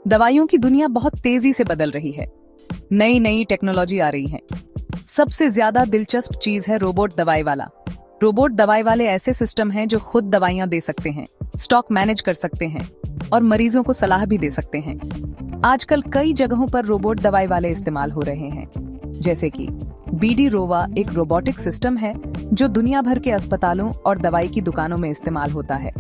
दवाइयों की दुनिया बहुत तेजी से बदल रही है। नई नई टेक्नोलॉजी आ रही है। सबसे ज्यादा दिलचस्प चीज है रोबोट दवाई वाला। रोबोट दवाई वाले ऐसे सिस्टम हैं जो खुद दवाइयां दे सकते हैं, स्टॉक मैनेज कर सकते हैं और मरीजों को सलाह भी दे सकते हैं। आजकल कई जगहों पर रोबोट दवाई वाले इस्तेमाल हो रहे हैं, जैसे कि BD रोवा एक रोबोटिक सिस्टम है जो दुनिया भर के अस्पतालों और दवाई की दुकानों में इस्तेमाल होता है।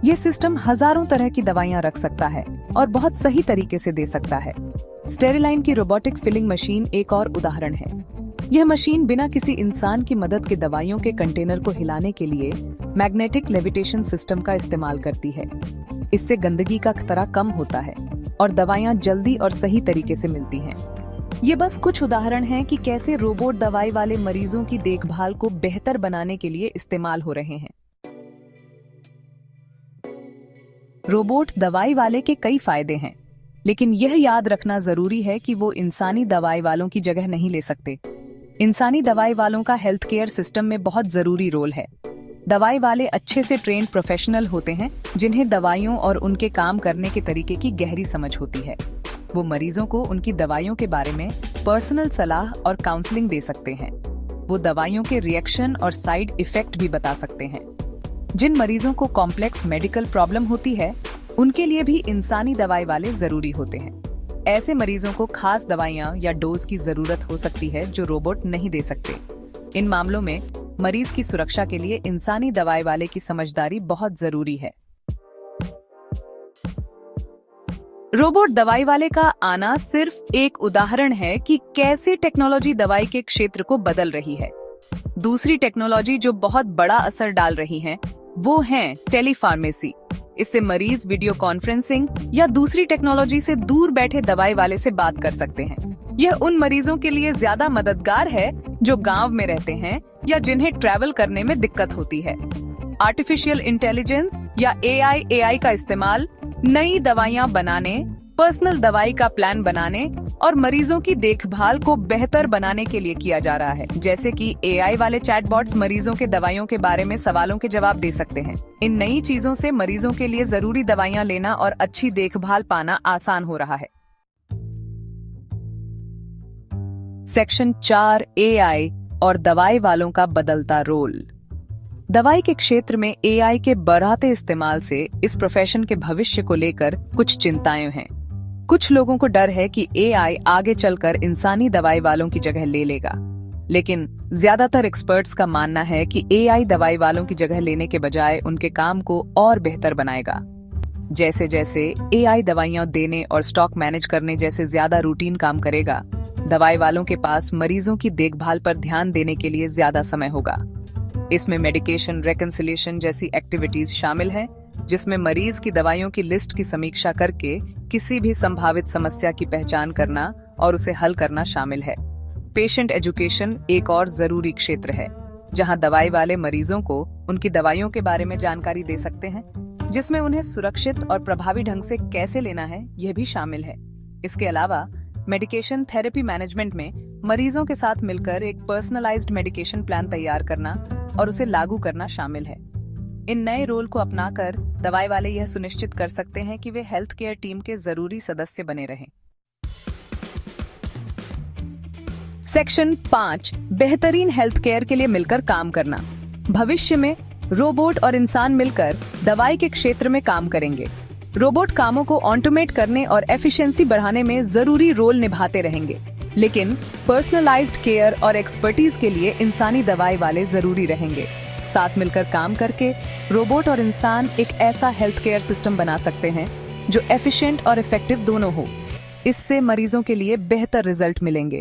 ये सिस्टम हजारों तरह की दवाइयां रख सकता है और बहुत सही तरीके से दे सकता है। स्टेरिलाइन की रोबोटिक फिलिंग मशीन एक और उदाहरण है। यह मशीन बिना किसी इंसान की मदद के दवाइयों के कंटेनर को हिलाने के लिए मैग्नेटिक लेविटेशन सिस्टम का इस्तेमाल करती है। इससे गंदगी का खतरा कम होता है और दवाइयां जल्दी और सही तरीके से मिलती हैं। ये बस कुछ उदाहरण हैं कि कैसे रोबोट दवाई वाले मरीजों की देखभाल को बेहतर बनाने के लिए इस्तेमाल हो रहे हैं। रोबोट दवाई वाले के कई फायदे हैं, लेकिन यह याद रखना जरूरी है कि वो इंसानी दवाई वालों की जगह नहीं ले सकते। इंसानी दवाई वालों का हेल्थ केयर सिस्टम में बहुत जरूरी रोल है। दवाई वाले अच्छे से ट्रेन्ड प्रोफेशनल होते हैं जिन्हें दवाइयों और उनके काम करने के तरीके की गहरी समझ होती है। वो मरीजों को उनकी दवाइयों के बारे में पर्सनल सलाह और काउंसलिंग दे सकते हैं। वो दवाइयों के रिएक्शन और साइड इफेक्ट भी बता सकते हैं। जिन मरीजों को कॉम्प्लेक्स मेडिकल प्रॉब्लम होती है, उनके लिए भी इंसानी दवाई वाले जरूरी होते हैं। ऐसे मरीजों को खास दवाइयां या डोज की जरूरत हो सकती है जो रोबोट नहीं दे सकते। इन मामलों में मरीज की सुरक्षा के लिए इंसानी दवाई वाले की समझदारी बहुत जरूरी है। रोबोट दवाई वाले का आना सिर्फ एक उदाहरण है कि कैसे टेक्नोलॉजी दवाई के क्षेत्र को बदल रही है। दूसरी टेक्नोलॉजी जो बहुत बड़ा असर डाल रही है वो है टेलीफार्मेसी। इससे मरीज वीडियो कॉन्फ्रेंसिंग या दूसरी टेक्नोलॉजी से दूर बैठे दवाई वाले से बात कर सकते हैं। यह उन मरीजों के लिए ज्यादा मददगार है जो गांव में रहते हैं या जिन्हें ट्रैवल करने में दिक्कत होती है। आर्टिफिशियल इंटेलिजेंस या AI का इस्तेमाल नई दवाइयां बनाने, पर्सनल दवाई का प्लान बनाने और मरीजों की देखभाल को बेहतर बनाने के लिए किया जा रहा है। जैसे कि AI वाले चैटबॉट्स मरीजों के दवाइयों के बारे में सवालों के जवाब दे सकते हैं। इन नई चीजों से मरीजों के लिए जरूरी दवाइयां लेना और अच्छी देखभाल पाना आसान हो रहा है। सेक्शन 4 AI और दवाई वालों का बदलता रोल। दवाई के क्षेत्र में AI के बढ़ते इस्तेमाल से इस प्रोफेशन के भविष्य को लेकर कुछ चिंताएं हैं। कुछ लोगों को डर है कि AI आगे चलकर इंसानी दवाई वालों की जगह ले लेगा, लेकिन ज्यादातर एक्सपर्ट्स का मानना है कि AI दवाई वालों की जगह लेने के बजाय उनके काम को और बेहतर बनाएगा। जैसे जैसे AI दवाइयां देने और स्टॉक मैनेज करने जैसे ज्यादा रूटीन काम करेगा, दवाई वालों के पास मरीजों की देखभाल पर ध्यान देने के लिए ज्यादा समय होगा। इसमें मेडिकेशन रेकंसिलिएशन जैसी एक्टिविटीज शामिल हैं, जिसमें मरीज की दवाइयों की लिस्ट की समीक्षा करके किसी भी संभावित समस्या की पहचान करना और उसे हल करना शामिल है। पेशेंट एजुकेशन एक और जरूरी क्षेत्र है, जहां दवाई वाले मरीजों को उनकी दवाइयों के बारे में जानकारी दे सकते हैं, जिसमें उन्हें सुरक्षित और प्रभावी ढंग से कैसे लेना है यह भी शामिल है। इसके अलावा मेडिकेशन थेरेपी मैनेजमेंट में मरीजों के साथ मिलकर एक पर्सनलाइज्ड मेडिकेशन प्लान तैयार करना और उसे लागू करना शामिल है। इन नए रोल को अपनाकर दवाई वाले यह सुनिश्चित कर सकते हैं कि वे हेल्थ केयर टीम के जरूरी सदस्य बने रहें। सेक्शन 5 बेहतरीन हेल्थ केयर के लिए मिलकर काम करना। भविष्य में रोबोट और इंसान मिलकर दवाई के क्षेत्र में काम करेंगे। रोबोट कामों को ऑटोमेट करने और एफिशिएंसी बढ़ाने में जरूरी रोल निभाते रहेंगे, लेकिन पर्सनलाइज्ड केयर और एक्सपर्टीज के लिए इंसानी दवाई वाले जरूरी रहेंगे। साथ मिलकर काम करके रोबोट और इंसान एक ऐसा हेल्थ केयर सिस्टम बना सकते हैं जो एफिशिएंट और इफेक्टिव दोनों हो। इससे मरीजों के लिए बेहतर रिजल्ट मिलेंगे।